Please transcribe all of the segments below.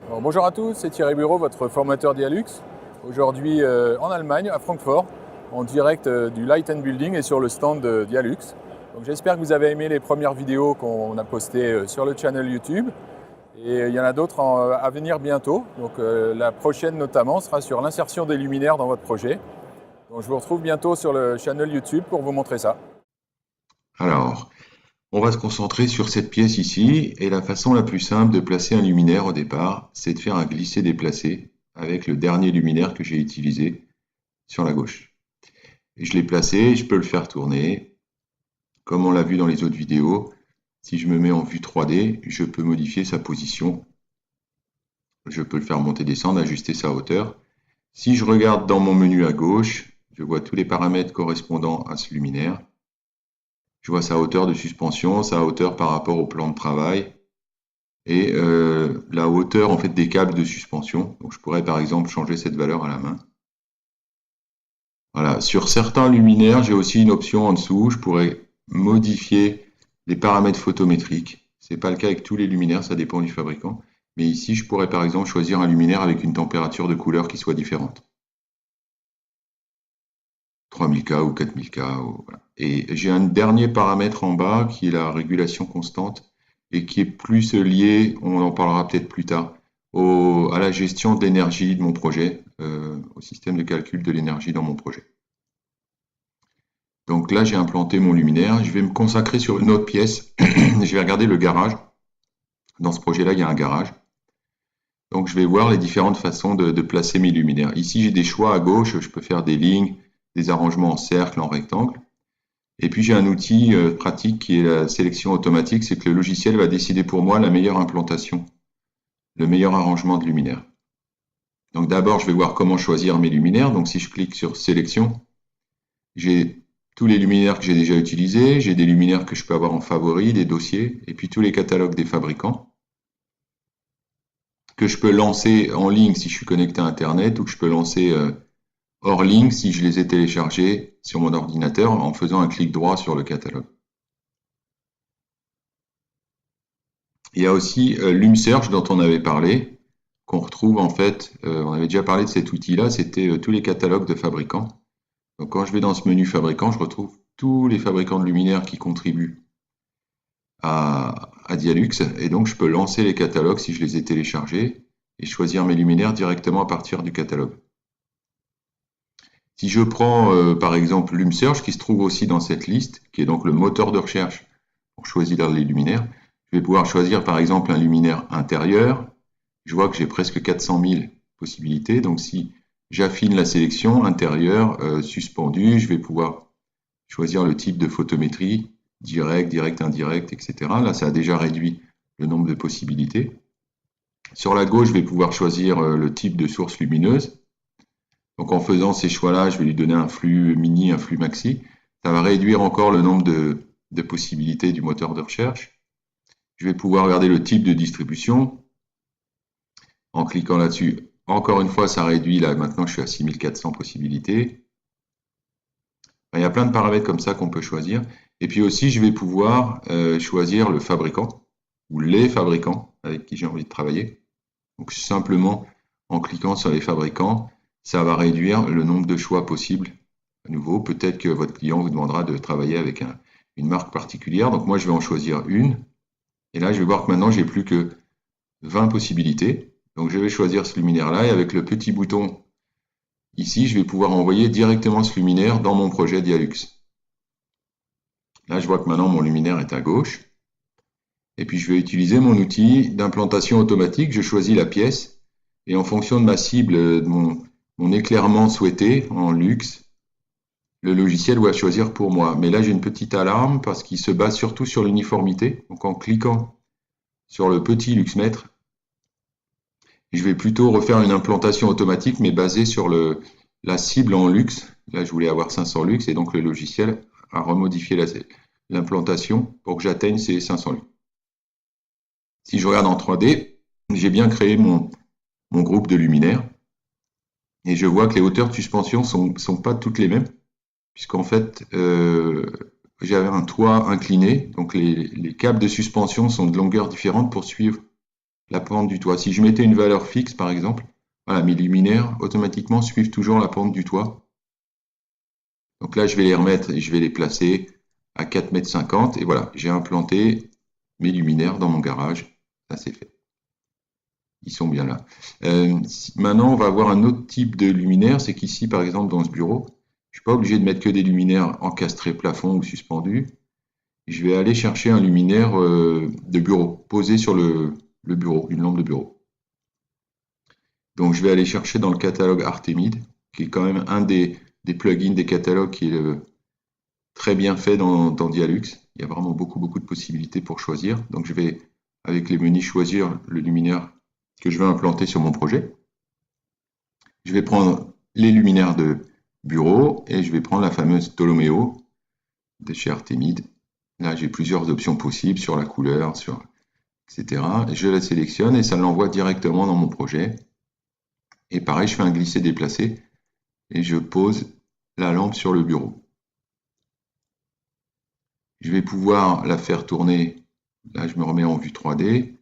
Alors, bonjour à tous, c'est Thierry Bureau, votre formateur Dialux. Aujourd'hui en Allemagne, à Francfort, en direct du Light & Building et sur le stand de Dialux. J'espère que vous avez aimé les premières vidéos qu'on a postées sur le channel YouTube. Et il y en a d'autres à venir bientôt. La prochaine notamment sera sur l'insertion des luminaires dans votre projet. Donc je vous retrouve bientôt sur le channel YouTube pour vous montrer ça. Alors, on va se concentrer sur cette pièce ici, et la façon la plus simple de placer un luminaire au départ, c'est de faire un glisser-déplacer avec le dernier luminaire que j'ai utilisé sur la gauche. Et je l'ai placé, je peux le faire tourner. Comme on l'a vu dans les autres vidéos, si je me mets en vue 3D, je peux modifier sa position. Je peux le faire monter, descendre, ajuster sa hauteur. Si je regarde dans mon menu à gauche, je vois tous les paramètres correspondant à ce luminaire. Je vois sa hauteur de suspension, sa hauteur par rapport au plan de travail et la hauteur en fait des câbles de suspension. Donc je pourrais par exemple changer cette valeur à la main. Voilà. Sur certains luminaires, j'ai aussi une option en dessous. Je pourrais modifier les paramètres photométriques. Ce n'est pas le cas avec tous les luminaires, ça dépend du fabricant. Mais ici, je pourrais par exemple choisir un luminaire avec une température de couleur qui soit différente. 3000K ou 4000K. Voilà. Et j'ai un dernier paramètre en bas qui est la régulation constante et qui est plus lié, on en parlera peut-être plus tard, à la gestion d'énergie de mon projet, au système de calcul de l'énergie dans mon projet. Donc là, j'ai implanté mon luminaire. Je vais me consacrer sur une autre pièce. Je vais regarder le garage. Dans ce projet-là, il y a un garage. Donc je vais voir les différentes façons de placer mes luminaires. Ici, j'ai des choix à gauche. Je peux faire des lignes, des arrangements en cercle, en rectangle. Et puis j'ai un outil pratique qui est la sélection automatique, c'est que le logiciel va décider pour moi la meilleure implantation, le meilleur arrangement de luminaires. Donc d'abord je vais voir comment choisir mes luminaires. Donc si je clique sur sélection, j'ai tous les luminaires que j'ai déjà utilisés, j'ai des luminaires que je peux avoir en favori, des dossiers, et puis tous les catalogues des fabricants, que je peux lancer en ligne si je suis connecté à Internet, ou que je peux lancer hors ligne si je les ai téléchargés sur mon ordinateur en faisant un clic droit sur le catalogue. Il y a aussi LumSearch dont on avait parlé, qu'on retrouve en fait, on avait déjà parlé de cet outil-là, c'était tous les catalogues de fabricants. Donc quand je vais dans ce menu fabricant, je retrouve tous les fabricants de luminaires qui contribuent à Dialux, et donc je peux lancer les catalogues si je les ai téléchargés et choisir mes luminaires directement à partir du catalogue. Si je prends par exemple LumSearch, qui se trouve aussi dans cette liste, qui est donc le moteur de recherche pour choisir les luminaires, je vais pouvoir choisir par exemple un luminaire intérieur. Je vois que j'ai presque 400 000 possibilités, donc si j'affine la sélection intérieur, suspendu, je vais pouvoir choisir le type de photométrie, direct, direct, indirect, etc. Là, ça a déjà réduit le nombre de possibilités. Sur la gauche, je vais pouvoir choisir le type de source lumineuse. Donc en faisant ces choix-là, je vais lui donner un flux mini, un flux maxi. Ça va réduire encore le nombre de possibilités du moteur de recherche. Je vais pouvoir regarder le type de distribution. En cliquant là-dessus, encore une fois, ça réduit. Là, maintenant, je suis à 6400 possibilités. Il y a plein de paramètres comme ça qu'on peut choisir. Et puis aussi, je vais pouvoir choisir le fabricant ou les fabricants avec qui j'ai envie de travailler. Donc simplement, en cliquant sur les fabricants, ça va réduire le nombre de choix possibles. À nouveau, peut-être que votre client vous demandera de travailler avec une marque particulière. Donc moi, je vais en choisir une. Et là, je vais voir que maintenant, j'ai plus que 20 possibilités. Donc je vais choisir ce luminaire-là. Et avec le petit bouton ici, je vais pouvoir envoyer directement ce luminaire dans mon projet Dialux. Là, je vois que maintenant, mon luminaire est à gauche. Et puis, je vais utiliser mon outil d'implantation automatique. Je choisis la pièce. Et en fonction de ma cible, de mon éclairement souhaité en luxe, le logiciel va choisir pour moi. Mais là, j'ai une petite alarme parce qu'il se base surtout sur l'uniformité. Donc, en cliquant sur le petit luxmètre, je vais plutôt refaire une implantation automatique, mais basée sur la cible en luxe. Là, je voulais avoir 500 lux, et donc le logiciel a remodifié l'implantation pour que j'atteigne ces 500 lux. Si je regarde en 3D, j'ai bien créé mon groupe de luminaires. Et je vois que les hauteurs de suspension sont pas toutes les mêmes, puisqu'en fait, j'avais un toit incliné, donc les câbles de suspension sont de longueur différente pour suivre la pente du toit. Si je mettais une valeur fixe, par exemple, voilà, mes luminaires automatiquement suivent toujours la pente du toit. Donc là, je vais les remettre et je vais les placer à 4,50 m et voilà, j'ai implanté mes luminaires dans mon garage. Ça, c'est fait. Ils sont bien là. Maintenant, on va avoir un autre type de luminaire. C'est qu'ici, par exemple, dans ce bureau, je ne suis pas obligé de mettre que des luminaires encastrés plafond ou suspendus. Je vais aller chercher un luminaire de bureau, posé sur le bureau, une lampe de bureau. Donc, je vais aller chercher dans le catalogue Artemide, qui est quand même un des plugins des catalogues qui est très bien fait dans Dialux. Il y a vraiment beaucoup de possibilités pour choisir. Donc, je vais, avec les menus, choisir le luminaire que je vais implanter sur mon projet. Je vais prendre les luminaires de bureau et je vais prendre la fameuse Ptolomeo de chez Artemide. Là, j'ai plusieurs options possibles sur la couleur, etc. Je la sélectionne et ça l'envoie directement dans mon projet. Et pareil, je fais un glisser-déplacer et je pose la lampe sur le bureau. Je vais pouvoir la faire tourner. Là, je me remets en vue 3D.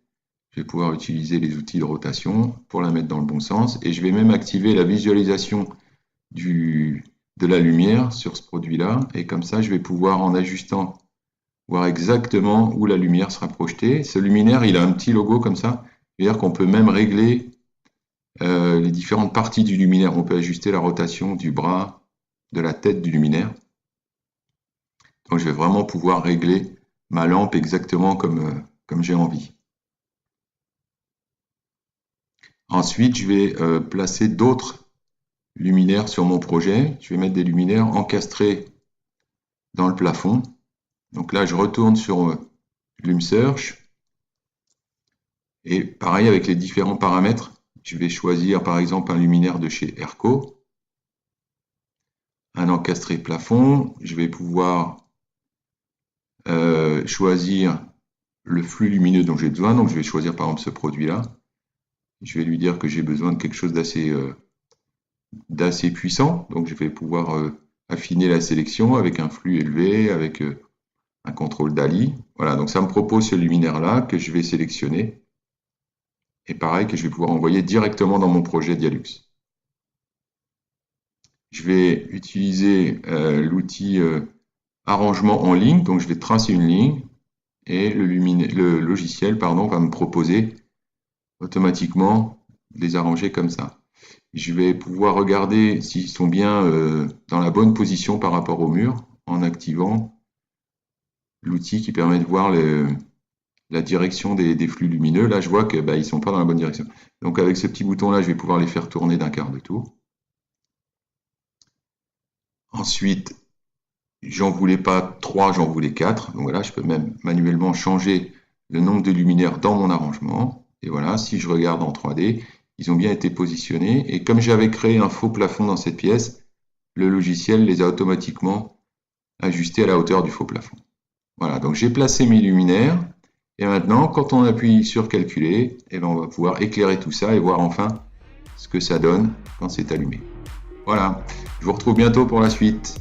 Je vais pouvoir utiliser les outils de rotation pour la mettre dans le bon sens. Et je vais même activer la visualisation de la lumière sur ce produit-là. Et comme ça, je vais pouvoir, en ajustant, voir exactement où la lumière sera projetée. Ce luminaire, il a un petit logo comme ça. C'est-à-dire qu'on peut même régler les différentes parties du luminaire. On peut ajuster la rotation du bras, de la tête du luminaire. Donc, je vais vraiment pouvoir régler ma lampe exactement comme j'ai envie. Ensuite, je vais placer d'autres luminaires sur mon projet. Je vais mettre des luminaires encastrés dans le plafond. Donc là, je retourne sur LumSearch. Et pareil, avec les différents paramètres, je vais choisir par exemple un luminaire de chez Erco. Un encastré plafond. Je vais pouvoir choisir le flux lumineux dont j'ai besoin. Donc je vais choisir par exemple ce produit-là. Je vais lui dire que j'ai besoin de quelque chose d'assez puissant. Donc je vais pouvoir affiner la sélection avec un flux élevé, avec un contrôle DALI. Voilà, donc ça me propose ce luminaire-là que je vais sélectionner. Et pareil, que je vais pouvoir envoyer directement dans mon projet Dialux. Je vais utiliser l'outil arrangement en ligne. Donc je vais tracer une ligne et le logiciel va me proposer automatiquement les arranger comme ça. Je vais pouvoir regarder s'ils sont bien dans la bonne position par rapport au mur en activant l'outil qui permet de voir la direction des flux lumineux. Là, je vois qu'ils ne sont pas dans la bonne direction. Donc avec ce petit bouton-là, je vais pouvoir les faire tourner d'un quart de tour. Ensuite, j'en voulais pas 3, j'en voulais 4. Donc voilà, je peux même manuellement changer le nombre de luminaires dans mon arrangement. Et voilà, si je regarde en 3D, ils ont bien été positionnés. Et comme j'avais créé un faux plafond dans cette pièce, le logiciel les a automatiquement ajustés à la hauteur du faux plafond. Voilà, donc j'ai placé mes luminaires. Et maintenant, quand on appuie sur calculer, on va pouvoir éclairer tout ça et voir enfin ce que ça donne quand c'est allumé. Voilà, je vous retrouve bientôt pour la suite.